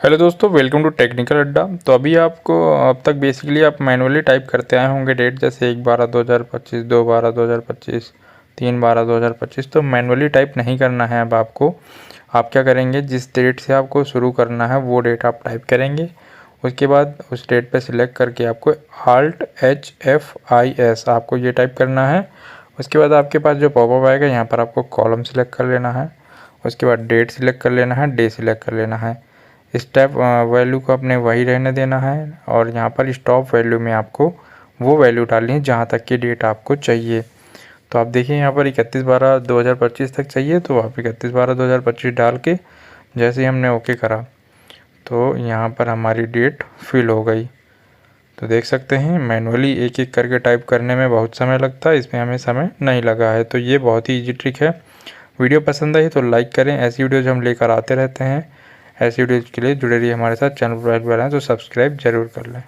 Hello दोस्तों, welcome to technical अड्डा। तो अभी आपको अब तक बेसिकली आप मैनुअली टाइप करते आए होंगे डेट, जैसे 1/12/2025, 2/12/2025, 3/12/2025। तो मैनुअली टाइप नहीं करना है अब आपको। आप क्या करेंगे, जिस डेट से आपको शुरू करना है वो डेट आप टाइप करेंगे। उसके बाद उस डेट पे सिलेक्ट करके आपको Alt+H+F+I+S आपको ये टाइप करना है। उसके बाद आपके पास जो पॉपअप आएगा यहाँ पर आपको कॉलम सिलेक्ट कर लेना है। उसके बाद डेट सिलेक्ट कर लेना है, डे सिलेक्ट कर लेना है। स्टेप वैल्यू को अपने वही रहने देना है और यहाँ पर स्टॉप वैल्यू में आपको वो वैल्यू डालनी है जहाँ तक की डेट आपको चाहिए। तो आप देखिए यहाँ पर 31/12/2025 तक चाहिए, तो आप 31/12/2025 डाल के जैसे ही हमने ओके करा तो यहाँ पर हमारी डेट फिल हो गई। तो देख सकते हैं मैनुअली एक एक करके टाइप करने में बहुत समय लगता है, इसमें हमें समय नहीं लगा है। तो ये बहुत ही ईजी ट्रिक है। वीडियो पसंद आई तो लाइक करें, ऐसी वीडियोज हम लेकर आते रहते हैं। ऐसी वीडियोज के लिए जुड़े रहिए हमारे साथ। चैनल पर तो सब्सक्राइब जरूर कर लें।